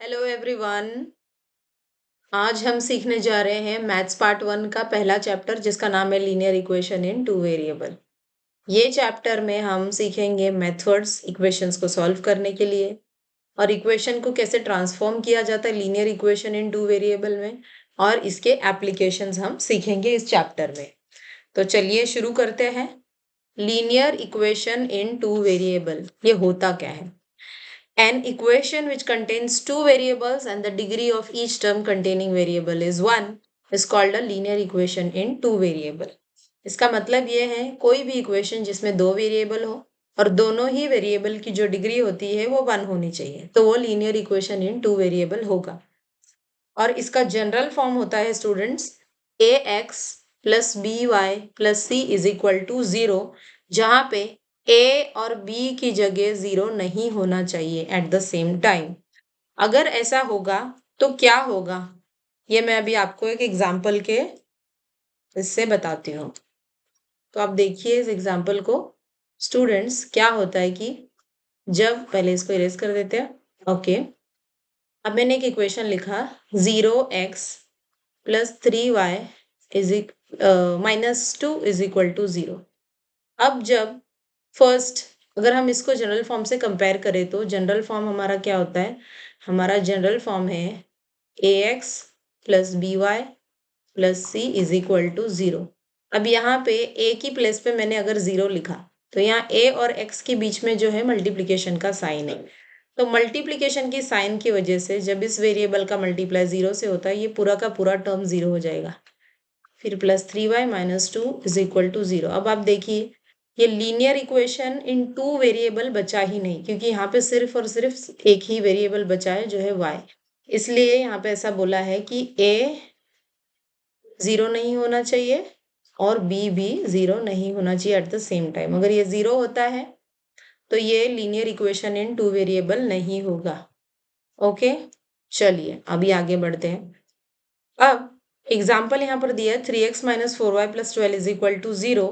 Hello everyone. आज हम सीखने जा रहे हैं मैथ्स पार्ट वन का पहला चैप्टर जिसका नाम है linear equation in two variable. ये चैप्टर में हम सीखेंगे मेथड्स इक्वेशंस को सॉल्व करने के लिए और इक्वेशन को कैसे ट्रांसफॉर्म किया जाता है linear equation in two variable में, और इसके एप्लीकेशंस हम सीखेंगे इस चैप्टर में। तो चलिए शुरू करते हैं। Linear equation in two variable ये होता क्या है? An equation which contains two variables and the degree of each term containing variable is 1 is called a linear equation in two variable. इसका मतलब ये है कोई भी इक्वेशन जिसमें दो वेरिएबल हो और दोनों ही वेरिएबल की जो डिग्री होती है वो 1 होनी चाहिए, तो वो linear equation in two variable होगा। और इसका जनरल फॉर्म होता है students a x plus b y plus c is equal to 0, जहाँ पे ए और बी की जगह 0 नहीं होना चाहिए एट द सेम टाइम। अगर ऐसा होगा तो क्या होगा, ये मैं अभी आपको एक एग्जाम्पल के इससे बताती हूँ। तो आप देखिए इस एग्जाम्पल को। स्टूडेंट्स क्या होता है कि जब पहले इसको इरेज कर देते हैं। ओके, अब मैंने एक इक्वेशन लिखा 0x plus 3y is -2 is equal to 0। अब जब फर्स्ट अगर हम इसको जनरल फॉर्म से कंपेयर करें तो जनरल फॉर्म हमारा क्या होता है? हमारा जनरल फॉर्म है ax plus b y plus c is equal to 0। अब यहाँ पे a की प्लेस पे मैंने अगर 0 लिखा तो यहाँ a और x के बीच में जो है मल्टीप्लिकेशन का साइन है, तो मल्टीप्लिकेशन की साइन की वजह से जब इस वेरिएबल का मल्टीप्लाई 0 से होता है ये पूरा का पूरा टर्म 0 हो जाएगा। फिर plus 3y minus 2 is equal to 0। अब आप देखिए ये linear equation in two variable बचा ही नहीं, क्योंकि यहाँ पे सिर्फ और सिर्फ एक ही वेरिएबल बचा है जो है y। इसलिए यहाँ पे ऐसा बोला है कि a 0 नहीं होना चाहिए और b भी 0 नहीं होना चाहिए एट द सेम टाइम। अगर ये 0 होता है तो ये linear equation in two variable नहीं होगा। ओके, चलिए अभी आगे बढ़ते हैं। अब एग्जाम्पल यहाँ पर दिया है 3x minus 4y plus 12 is equal to 0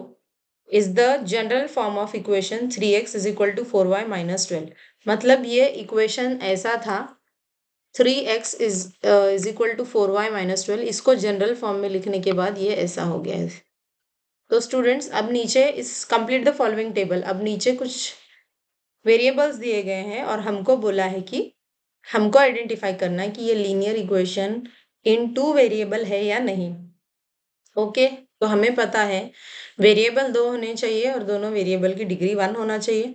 is the general form of equation 3x is equal to 4y minus 12। मतलब ये इक्वेशन ऐसा था 3x is equal to 4y minus 12, इसको जनरल फॉर्म में लिखने के बाद ये ऐसा हो गया है। तो स्टूडेंट्स अब नीचे इस कंप्लीट द फॉलोइंग टेबल, अब नीचे कुछ वेरिएबल्स दिए गए हैं और हमको बोला है कि हमको आइडेंटिफाई करना है कि ये linear equation in two variable है या नहीं। ओके, तो हमें पता है वेरिएबल 2 होने चाहिए और दोनों वेरिएबल की डिग्री 1 होना चाहिए,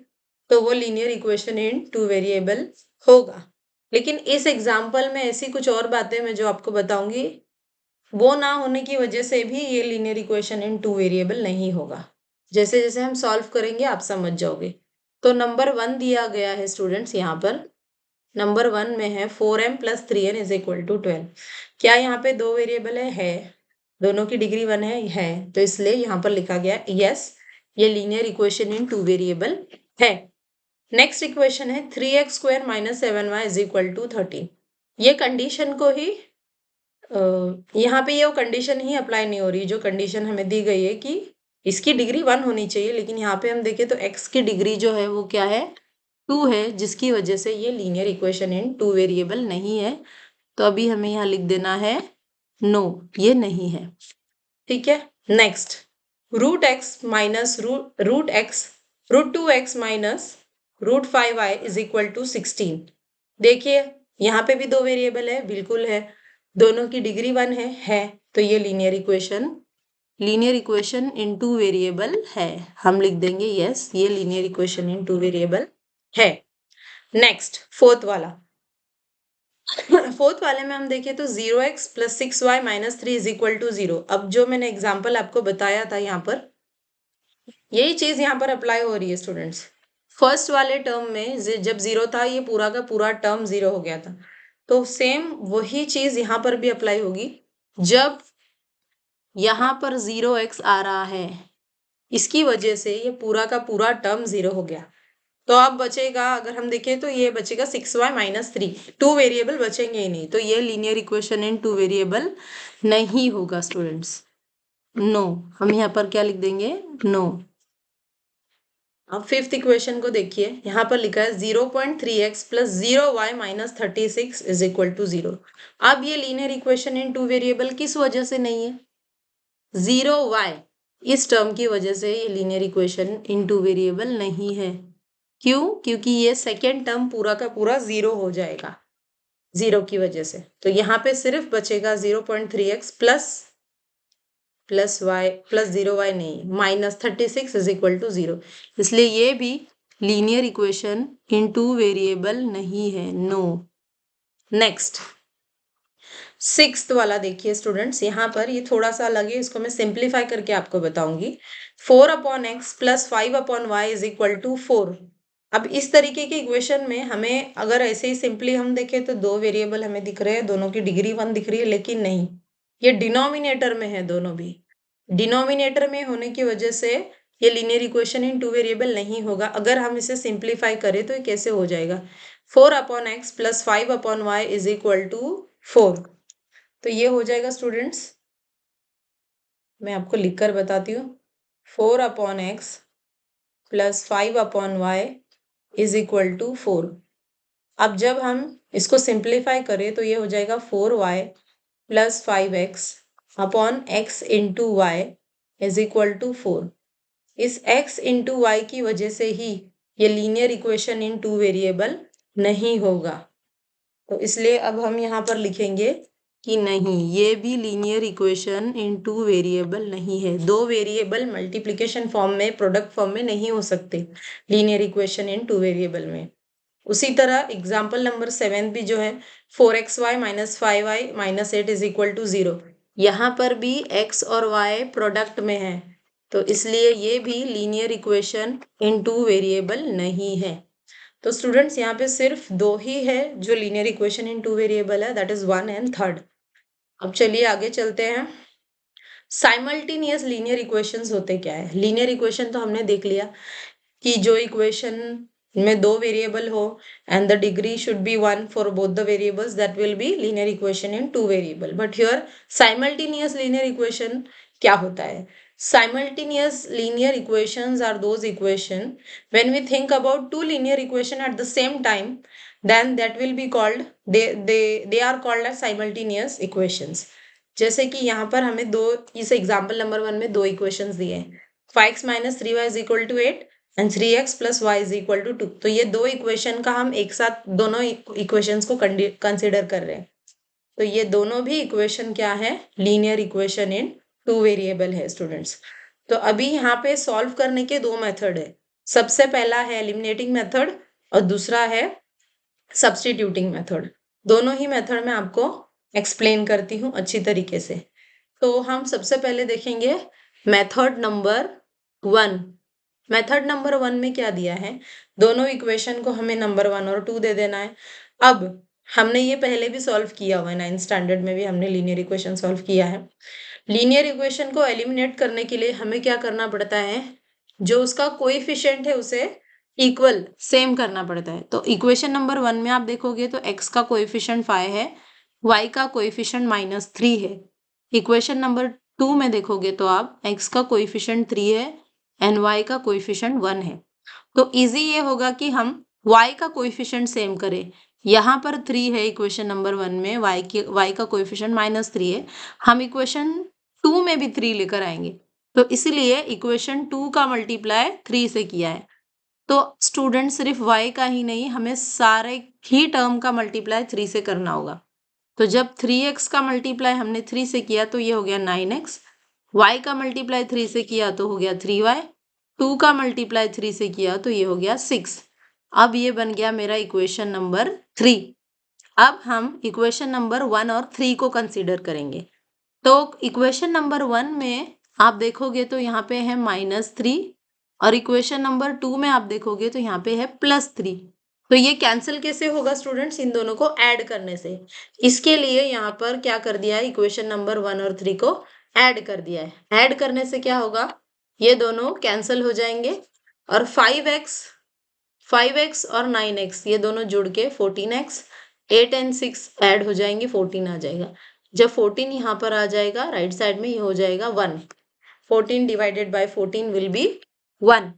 तो वो linear equation in two variable होगा। लेकिन इस एग्जाम्पल में ऐसी कुछ और बातें मैं जो आपको बताऊंगी वो ना होने की वजह से भी ये linear equation in two variable नहीं होगा। जैसे जैसे हम सॉल्व करेंगे आप समझ जाओगे। तो नंबर 1 दिया गया है स्टूडेंट्स, यहाँ पर नंबर 1 में है 4m plus 3n is equal to 12। क्या यहाँ पे दो वेरिएबल है? दोनों की डिग्री 1 है, तो इसलिए यहाँ पर लिखा गया यस ये linear equation in two variable है। नेक्स्ट इक्वेशन है 3x square minus 7y is equal to 13। ये कंडीशन को ही यहाँ पे ये कंडीशन ही अप्लाई नहीं हो रही जो कंडीशन हमें दी गई है कि इसकी डिग्री 1 होनी चाहिए, लेकिन यहाँ पे हम देखें तो x की डिग्री जो है वो क्या है 2 है, जिसकी वजह से ये linear equation in two variable नहीं है। तो अभी हमें यहाँ लिख देना है नो, ये नहीं है। ठीक है, next root x minus root 2x minus root 5y is equal to 16। देखिए यहाँ पे भी दो वेरिएबल है, बिल्कुल है, दोनों की डिग्री 1 है, तो ये linear equation in two variable है। हम लिख देंगे यस ये linear equation in two variable है। नेक्स्ट फोर्थ वाले में हम देखें तो 0x plus 6y minus 3 is equal to 0। अब जो मैंने एग्जाम्पल आपको बताया था यहाँ पर यही चीज यहाँ पर अप्लाई हो रही है स्टूडेंट्स। फर्स्ट वाले टर्म में जब 0 था ये पूरा का पूरा टर्म 0 हो गया था, तो सेम वही चीज यहाँ पर भी अप्लाई होगी। जब यहाँ पर 0x आ रहा है इसकी वजह से ये पूरा का पूरा टर्म 0 हो गया, तो अब बचेगा अगर हम देखें तो ये बचेगा 6y माइनस 3, टू वेरिएबल बचेंगे ही नहीं, तो ये linear equation in two variable नहीं होगा स्टूडेंट्स। नो, हम यहाँ पर क्या लिख देंगे नो। अब फिफ्थ इक्वेशन को देखिए, यहाँ पर लिखा है 0.3x plus 0y minus 36 is equal to 0। अब ये linear equation in two variable किस वजह से नहीं है? 0y, इस टर्म की वजह से ये linear equation in two variable नहीं है। क्यों? क्योंकि ये सेकेंड टर्म पूरा का पूरा 0 हो जाएगा 0 की वजह से। तो यहाँ पे सिर्फ बचेगा 0.3x plus Y plus 0y नहीं, माइनस 36 इज इक्वल टू 0। इसलिए ये भी linear equation in two variable नहीं है, नो। नेक्स्ट सिक्स्थ वाला देखिए स्टूडेंट्स, यहाँ पर ये थोड़ा सा अलग है, इसको मैं सिंप्लीफाई करके आपको बताऊंगी। 4/x plus 5/y is equal to 4। अब इस तरीके की इक्वेशन में हमें अगर ऐसे ही सिंपली हम देखें तो दो वेरिएबल हमें दिख रहे हैं, दोनों की डिग्री 1 दिख रही है, लेकिन नहीं, ये डिनोमिनेटर में है दोनों भी। डिनोमिनेटर में होने की वजह से ये linear equation in two variable नहीं होगा। अगर हम इसे सिंप्लीफाई करें तो ये कैसे हो जाएगा? 4/x plus 5/y is equal to 4। तो ये हो जाएगा स्टूडेंट्स, मैं आपको लिखकर बताती हूँ, 4/x plus 5/y is equal to 4। अब जब हम इसको सिंप्लीफाई करें तो ये हो जाएगा 4y plus 5x upon x into y is equal to 4। इस x इंटू वाई की वजह से ही ये linear equation in two variable नहीं होगा। तो इसलिए अब हम यहाँ पर लिखेंगे कि नहीं, ये भी linear equation in two variable नहीं है। दो वेरिएबल मल्टीप्लिकेशन फॉर्म में, प्रोडक्ट फॉर्म में नहीं हो सकते linear equation in two variable में। उसी तरह एग्जाम्पल नंबर 7 भी जो है 4xy minus 5y minus 8 is equal to 0, यहाँ पर भी x और y प्रोडक्ट में है, तो इसलिए ये भी linear equation in two variable नहीं है। तो स्टूडेंट्स यहाँ पे सिर्फ दो ही है जो linear equation in two variable है, दैट इज 1 एंड 3rd। अब चलिए आगे चलते हैं। साइमल्टेनियस लीनियर इक्वेशंस होते क्या है? लीनियर इक्वेशन तो हमने देख लिया कि जो इक्वेशन में दो वेरिएबल हो and the degree should be 1 for both the variables, that will be linear equation in two variable. But here simultaneous linear equation क्या होता है? Simultaneous linear equations are those equation when we think about two linear equation at the same time, then that will be called, they are called as simultaneous equations। जैसे कि यहाँ पर हमें दो, इस एग्जाम्पल नंबर 1 में दो इक्वेशंस दिए हैं, 5x minus 3y is equal to 8 and 3x plus y is equal to 2। तो ये दो इक्वेशन का हम एक साथ दोनों इक्वेशंस को कंसिडर कर रहे हैं। तो ये दोनों भी इक्वेशन क्या है? Linear equation in two variable है स्टूडेंट्स। तो अभी यहाँ पे सॉल्व करने के दो मेथड है। सबसे पहला है एलिमिनेटिंग मेथड और दूसरा है सब्स्टिट्यूटिंग मेथड। दोनों ही मेथड में आपको एक्सप्लेन करती हूँ अच्छी तरीके से। तो हम सबसे पहले देखेंगे मेथड नंबर 1। मेथड नंबर 1 में क्या दिया है? दोनों इक्वेशन को हमें नंबर 1 और 2 दे देना है। अब हमने ये पहले भी सॉल्व किया हुआ है, 9th स्टैंडर्ड में भी हमने लीनियर इक्वेशन सॉल्व किया है। लीनियर इक्वेशन को एलिमिनेट करने के लिए हमें क्या करना पड़ता है? जो उसका कोएफिशिएंट है उसे इक्वल सेम करना पड़ता है। तो इक्वेशन नंबर 1 में आप देखोगे तो x का कोएफिशिएंट 5 है, y का कोएफिशिएंट -3 है। इक्वेशन नंबर 2 में देखोगे तो आप x का कोएफिशिएंट 3 है एंड y का कोएफिशिएंट 1 है। तो इजी ये होगा कि हम y का कोएफिशिएंट सेम करें। यहाँ पर 3 है इक्वेशन नंबर 1 में, y का कोएफिशिएंट -3 है, हम इक्वेशन 2 में भी 3 लेकर आएंगे। तो इसीलिए इक्वेशन 2 का मल्टीप्लाई 3 से किया है। तो स्टूडेंट सिर्फ y का ही नहीं, हमें सारे ही टर्म का मल्टीप्लाई 3 से करना होगा। तो जब 3x का मल्टीप्लाई हमने 3 से किया तो ये हो गया 9x, y का मल्टीप्लाई 3 से किया तो हो गया 3y, 2 का मल्टीप्लाई 3 से किया तो ये हो गया 6। अब ये बन गया मेरा इक्वेशन नंबर 3। अब हम इक्वेशन नंबर 1 और 3 को कंसीडर करेंगे। तो इक्वेशन नंबर 1 में आप देखोगे तो यहाँ पे है -3 और इक्वेशन नंबर 2 में आप देखोगे तो यहाँ पे है +3। तो ये कैंसिल कैसे होगा स्टूडेंट्स? इन दोनों को ऐड करने से। इसके लिए यहाँ पर क्या कर दिया है? इक्वेशन नंबर 1 और 3 को ऐड कर दिया है। ऐड करने से क्या होगा? ये दोनों कैंसिल हो जाएंगे और 5x और 9x ये दोनों जुड़ के 14x, 8 एंड 6 ऐड हो जाएंगे, 14 आ जाएगा। जब 14 यहाँ पर आ जाएगा राइट साइड में, ये हो जाएगा 1। 14 divided by 14 will be 1।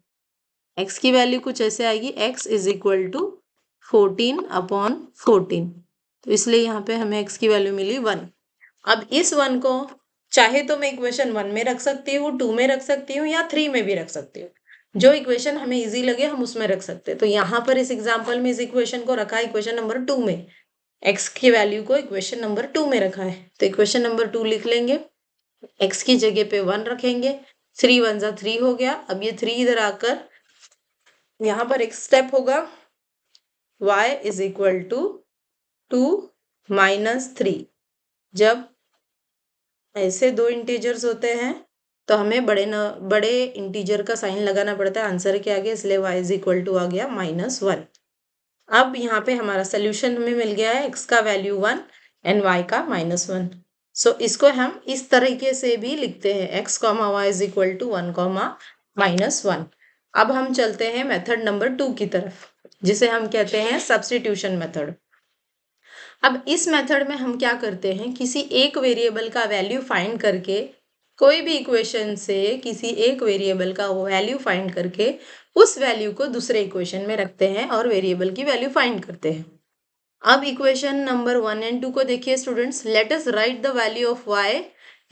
x की वैल्यू कुछ ऐसे आएगी, x इज इक्वल टू 14/14। तो इसलिए यहाँ पे हमें x की वैल्यू मिली 1। अब इस 1 को चाहे तो मैं इक्वेशन 1 में रख सकती हूँ, 2 में रख सकती हूँ या 3 में भी रख सकती हूँ। जो इक्वेशन हमें इजी लगे हम उसमें रख सकते हैं। तो यहाँ पर इस एग्जाम्पल में इस इक्वेशन को रखा है इक्वेशन नंबर 2 में, x की वैल्यू को इक्वेशन नंबर 2 में रखा है। तो इक्वेशन नंबर 2 लिख लेंगे, x की जगह पे 1 रखेंगे, 3 1 जा 3 हो गया। अब ये 3 इधर आकर यहाँ पर एक स्टेप होगा, y इज इक्वल टू 2 - 3। जब ऐसे दो इंटीजर्स होते हैं तो हमें बड़े इंटीजर का साइन लगाना पड़ता है आंसर के आगे, इसलिए y इज इक्वल टू आ गया -1। अब यहाँ पे हमारा सोल्यूशन हमें मिल गया है, x का वैल्यू 1 एंड y का -1। सो इसको हम इस तरीके से भी लिखते हैं, x, y is equal to 1, -1। अब हम चलते हैं मेथड नंबर 2 की तरफ, जिसे हम कहते हैं सब्स्टिट्यूशन मेथड। अब इस मेथड में हम क्या करते हैं, किसी एक वेरिएबल का वैल्यू फाइंड करके, कोई भी इक्वेशन से किसी एक वेरिएबल का वैल्यू फाइंड करके उस वैल्यू को दूसरे इक्वेशन में रखते हैं और वेरिएबल की वैल्यू फाइंड करते हैं। अब इक्वेशन नंबर 1 एंड 2 को देखिए students. Let us write the value of y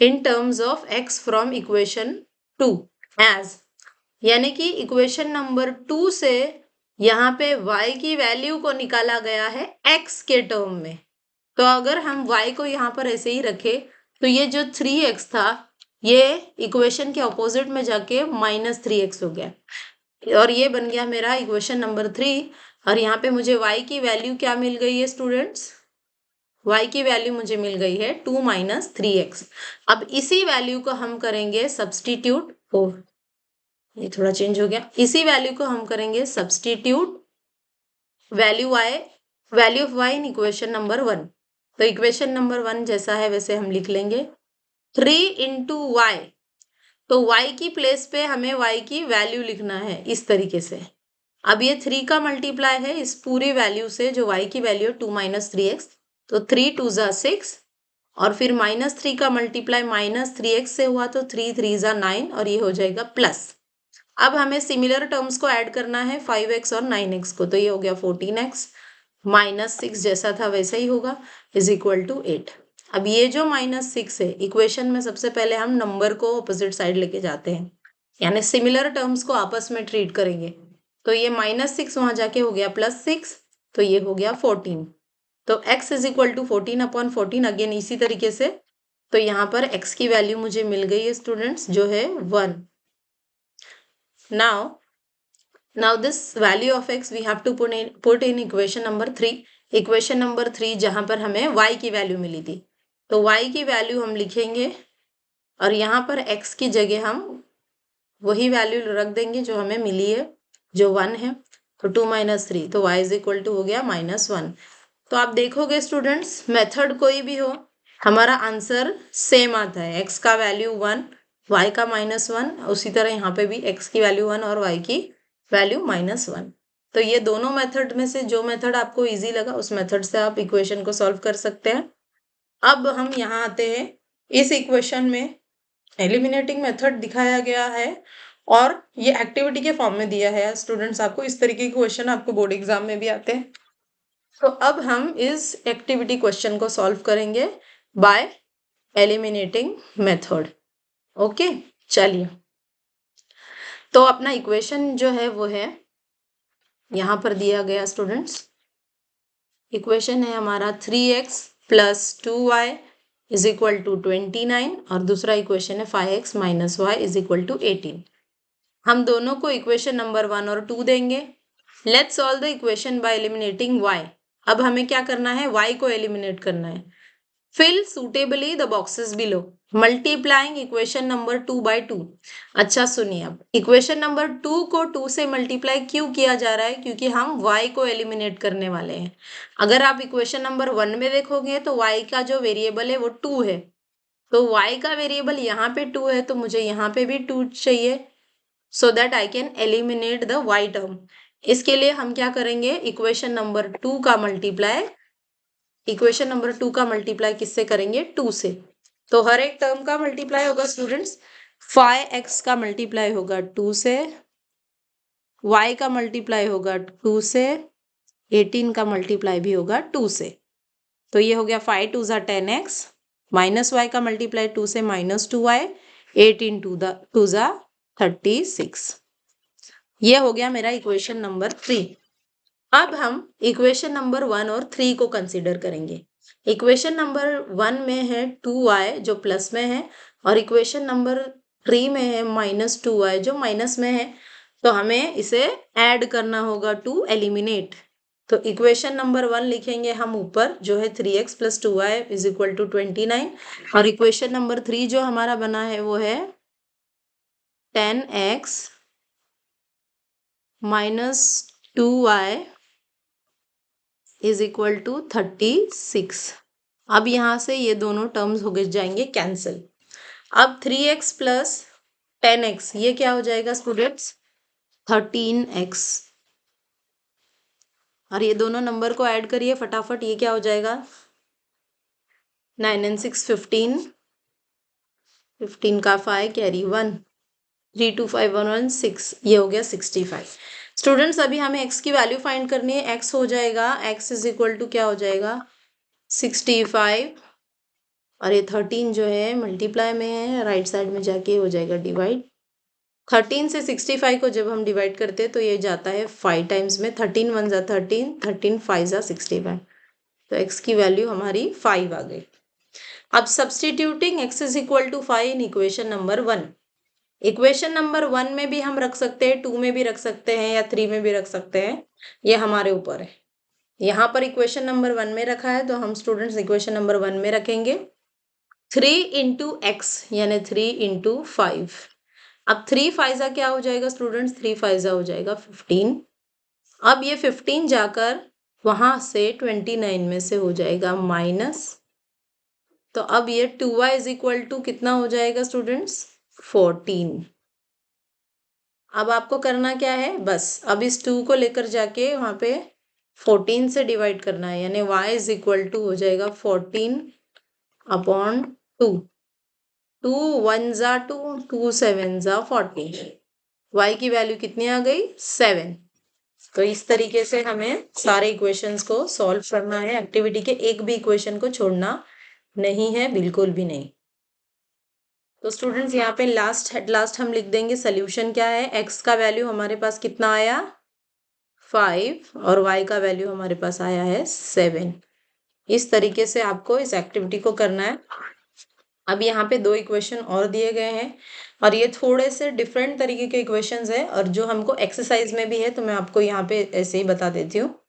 in terms of x from equation 2 as, यानी कि इक्वेशन नंबर 2 से यहाँ पे y की वैल्यू को निकाला गया है x के टर्म में। तो अगर हम y को यहाँ पर ऐसे ही रखे तो ये जो 3x था ये इक्वेशन के ऑपोजिट में जाके -3x हो गया और ये बन गया मेरा इक्वेशन नंबर 3। और यहाँ पे मुझे y की वैल्यू क्या मिल गई है स्टूडेंट्स, y की वैल्यू मुझे मिल गई है 2 - 3x। अब इसी वैल्यू को हम करेंगे सब्स्टिट्यूट, ये थोड़ा चेंज हो गया, इसी वैल्यू को हम करेंगे substitute value of y in equation number 1। तो इक्वेशन नंबर 1 जैसा है वैसे हम लिख लेंगे 3 × y। तो y की प्लेस पे हमें y की वैल्यू लिखना है इस तरीके से। अब ये 3 का मल्टीप्लाई है इस पूरी वैल्यू से जो y की वैल्यू है 2 - 3x, तो 3 2 जा 6 और फिर -3 का मल्टीप्लाई -3x से हुआ तो 3 3 जा 9 और ये हो जाएगा प्लस। अब हमें सिमिलर टर्म्स को ऐड करना है 5x और 9x को, तो ये हो गया 14x -6 जैसा था वैसा ही होगा इज इक्वल टू 8। अब ये जो -6 है इक्वेशन में सबसे पहले हम नंबर को ऑपोजिट साइड लेके जाते हैं, यानी सिमिलर टर्म्स को आपस में ट्रीट करेंगे। तो ये -6 वहां जाके हो गया +6, तो ये हो गया 14। तो x is equal to 14/14 again इसी तरीके से। तो यहाँ पर x की वैल्यू मुझे मिल गई है स्टूडेंट्स जो है 1। Now this value of x we have to put in equation number 3। Equation number 3 जहां पर हमें y की वैल्यू मिली थी, तो y की वैल्यू हम लिखेंगे और यहाँ पर x की जगह हम वही वैल्यू रख देंगे जो हमें मिली है जो 1 है। तो 2 - 3 तो y इज इक्वल टू हो गया -1। तो आप देखोगे स्टूडेंट्स मेथड कोई भी हो हमारा आंसर सेम आता है, x का वैल्यू 1 y का -1, उसी तरह यहाँ पे भी x की वैल्यू 1 और y की वैल्यू -1। तो ये दोनों मेथड में से जो मेथड आपको इजी लगा उस मेथड से आप इक्वेशन को सॉल्व कर सकते हैं। अब हम यहाँ आते हैं, इस इक्वेशन में एलिमिनेटिंग मेथड दिखाया गया है और ये एक्टिविटी के फॉर्म में दिया है स्टूडेंट्स। आपको इस तरीके के क्वेश्चन आपको बोर्ड एग्जाम में भी आते हैं। तो अब हम इस एक्टिविटी क्वेश्चन को सॉल्व करेंगे बाय एलिमिनेटिंग मेथड। ओके चलिए, तो अपना इक्वेशन जो है वो है यहाँ पर दिया गया स्टूडेंट्स। इक्वेशन है हमारा 3x + 2y is equal to 29 और दूसरा इक्वेशन है 5x - y is equal to 18। हम दोनों को इक्वेशन नंबर 1 और 2 देंगे। Let's solve the equation by eliminating y। अब हमें क्या करना है, y को एलिमिनेट करना है। Fill suitably the boxes below, multiplying equation number 2 by 2। अच्छा सुनिए, अब इक्वेशन नंबर 2 को 2 से मल्टीप्लाई क्यों किया जा रहा है, क्योंकि हम y को एलिमिनेट करने वाले हैं। अगर आप इक्वेशन नंबर 1 में देखोगे तो y का जो वेरिएबल है वो 2 है, तो y का वेरिएबल यहाँ पे 2 है तो मुझे यहाँ पे भी 2 चाहिए, so that I can eliminate the y term. इसके लिए हम क्या करेंगे, इक्वेशन नंबर 2 का मल्टीप्लाई किससे करेंगे, 2 से। तो हर एक टर्म का मल्टीप्लाई होगा स्टूडेंट्स, 5x का मल्टीप्लाई होगा 2 से y का मल्टीप्लाई होगा 2 से, 18 का मल्टीप्लाई भी होगा 2 से। तो ये हो गया 5 2 ज़ा 10x, माइनस y का मल्टीप्लाई 2 से माइनस 2y, 18 2 ज़ा 36। ये हो गया मेरा इक्वेशन नंबर 3। अब हम इक्वेशन नंबर 1 और 3 को कंसीडर करेंगे। इक्वेशन नंबर 1 में है 2y जो प्लस में है, और इक्वेशन नंबर 3 में है माइनस 2y जो माइनस में है। तो हमें इसे ऐड करना होगा टू एलिमिनेट। तो इक्वेशन नंबर 1 लिखेंगे हम ऊपर, जो है 3x plus 2y is equal to 29, और इक्वेशन नंबर 3 जो हमारा बना है वो है 10x minus 2y is equal to 36। अब यहाँ से ये दोनों टर्म्स हो गए जाएंगे कैंसिल। अब 3x प्लस 10x ये क्या हो जाएगा स्टूडेंट्स? 13x। और ये दोनों नंबर को ऐड करिए फटाफट, ये क्या हो जाएगा? 9 and 6 15, 15 का 5 कैरी 1, 3 2 5 1 1 6, ये हो गया 65। स्टूडेंट्स अभी हमें x की वैल्यू फाइंड करनी है। x हो जाएगा, x इज इक्वल टू क्या हो जाएगा? 65, और ये 13 जो है मल्टीप्लाई में है, राइट साइड में जाके हो जाएगा डिवाइड। 13 से 65 को जब हम डिवाइड करते हैं तो ये जाता है 5 टाइम्स में, 13 1 ज़ा 13, 13 5 ज़ा 65। तो x की वैल्यू हमारी 5 आ गई। अब substituting x is equal to 5 in equation number 1। Equation number 1 में भी हम रख सकते हैं, 2 में भी रख सकते हैं, या 3 में भी रख सकते हैं, ये हमारे ऊपर है। यहाँ पर इक्वेशन नंबर 1 में रखा है तो हम स्टूडेंट्स इक्वेशन नंबर 1 में रखेंगे 3 इंटू एक्स यानी 3 इंटू 5। अब 3 5 क्या हो जाएगा स्टूडेंट्स? 3 5 हो जाएगा 15। अब ये 15 जाकर वहां से 29 में से हो जाएगा माइनस। तो अब ये 2y इज इक्वल टू कितना हो जाएगा स्टूडेंट्स? 14। अब आपको करना क्या है? बस अब इस 2 को लेकर जाके वहां पे 14 से डिवाइड करना है, यानी y इज इक्वल टू हो जाएगा 14 अपॉन 2। 2 1 ज़ा 2, 2 7 ज़ा 14। y की वैल्यू कितनी आ गई? 7। तो इस तरीके से हमें सारे इक्वेशंस को सॉल्व करना है। एक्टिविटी के एक भी इक्वेशन को छोड़ना नहीं है, बिल्कुल भी नहीं। तो स्टूडेंट्स यहाँ पे एट लास्ट हम लिख देंगे सोल्यूशन क्या है। x का वैल्यू हमारे पास कितना आया? 5, और y का वैल्यू हमारे पास आया है 7। इस तरीके से आपको इस एक्टिविटी को करना है। अब यहाँ पे 2 इक्वेशन और दिए गए हैं, और ये थोड़े से डिफरेंट तरीके के इक्वेशंस है, और जो हमको एक्सरसाइज में भी है, तो मैं आपको यहाँ पे ऐसे ही बता देती हूँ।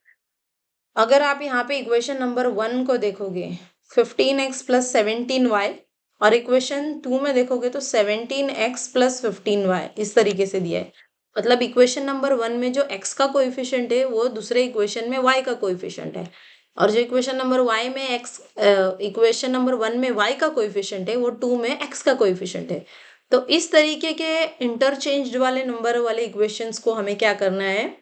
अगर आप यहाँ पे इक्वेशन नंबर 1 को देखोगे 15x प्लस 17y, और इक्वेशन 2 में देखोगे तो 17x प्लस 15y, इस तरीके से दिया है। मतलब इक्वेशन नंबर 1 में जो x का कोएफिशिएंट है वो दूसरे इक्वेशन में y का कोएफिशिएंट है, और जो इक्वेशन नंबर y में इक्वेशन नंबर 1 में y का कोएफिशिएंट है वो 2 में x का कोएफिशिएंट है। तो इस तरीके के इंटरचेंज्ड वाले नंबर वाले इक्वेशंस को हमें क्या करना है?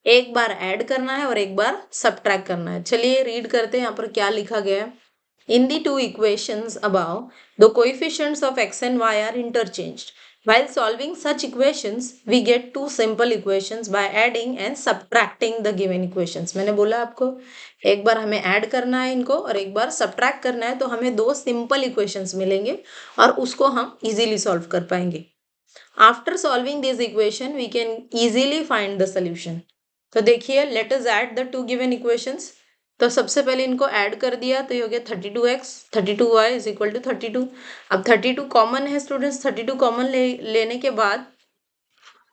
एक बार ऐड करना है और एक बार सब्ट्रैक्ट करना है। चलिए रीड करते हैं यहाँ पर क्या लिखा गया है। In the two equations above, the coefficients of x and y are interchanged. While solving such equations, we get two simple equations by adding and subtracting the given equations. मैंने बोला आपको एक बार हमें ऐड करना है इनको और एक बार सब्ट्रैक्ट करना है, तो हमें 2 सिंपल इक्वेशंस मिलेंगे और उसको हम इजीली सॉल्व कर पाएंगे। After solving this equation, we can easily find the solution. तो देखिए, let us add the two given equations. तो सबसे पहले इनको ऐड कर दिया तो ये हो गया 32x, 32y is equal to 32। अब 32 कॉमन है स्टूडेंट्स, 32 कॉमन लेने के बाद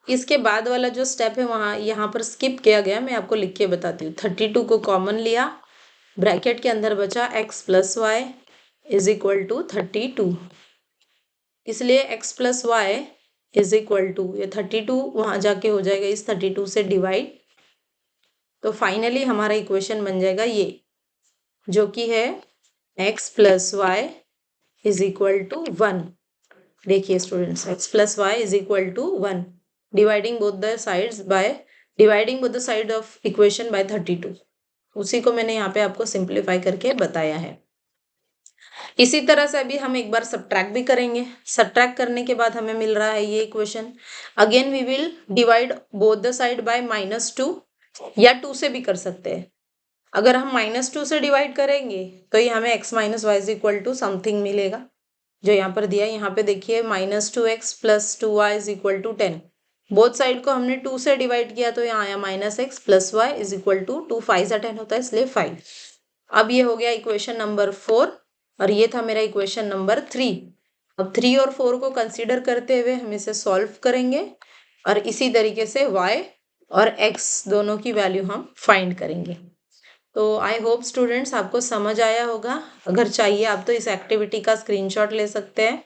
इसके बाद वाला जो स्टेप है वहाँ यहाँ पर स्किप किया गया, मैं आपको लिख के बताती हूँ। 32 को कॉमन लिया, ब्रैकेट के अंदर बचा x plus y is equal to 32, इसलिए x plus y is equal to ये 32 वहाँ जाके हो जाएगा इस 32 से डिवाइड। तो फाइनली हमारा इक्वेशन बन जाएगा ये, जो कि है x plus y is equal to 1। देखिए students, x plus y is equal to 1, dividing both the side of equation by 32। उसी को मैंने यहाँ पे आपको सिंप्लीफाई करके बताया है। इसी तरह से अभी हम एक बार सब्ट्रैक्ट भी करेंगे। सब्ट्रैक्ट करने के बाद हमें मिल रहा है ये equation. Again we will divide both the side by -2 या 2 से भी कर सकते हैं। अगर हम -2 से डिवाइड करेंगे तो ये हमें x minus y is equal to something मिलेगा, जो यहाँ पर दिया है। यहाँ पे देखिए -2x plus 2y is equal to 10। Both side को हमने 2 से डिवाइड किया तो यहाँ आया -x plus y is equal to 2 5 से 10 होता है, इसलिए 5। अब ये हो गया इक्वेशन नंबर 4 और ये था मेरा इक्वेशन नंबर 3। अब 3 और 4 को कंसीडर करते हुए हम इसे सॉल्व करेंगे और इसी तरीके से y और x दोनों की वैल्यू हम फाइंड करेंगे। तो आई होप स्टूडेंट्स आपको समझ आया होगा। अगर चाहिए आप तो इस एक्टिविटी का स्क्रीनशॉट ले सकते हैं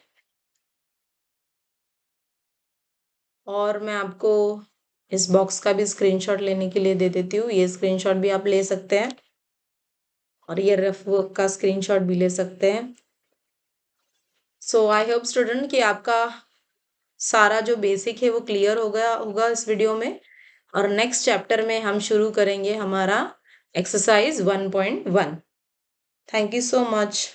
और मैं आपको इस बॉक्स का भी स्क्रीनशॉट लेने के लिए दे देती हूँ। ये स्क्रीनशॉट भी आप ले सकते हैं और ये रफ वर्क का स्क्रीनशॉट भी ले सकते हैं। सो आई होप स्टूडेंट कि आपका सारा जो बेसिक है वो क्लियर हो गया होगा इस वीडियो में। और नेक्स्ट चैप्टर में हम शुरू करेंगे हमारा exercise 1.1। Thank you so much.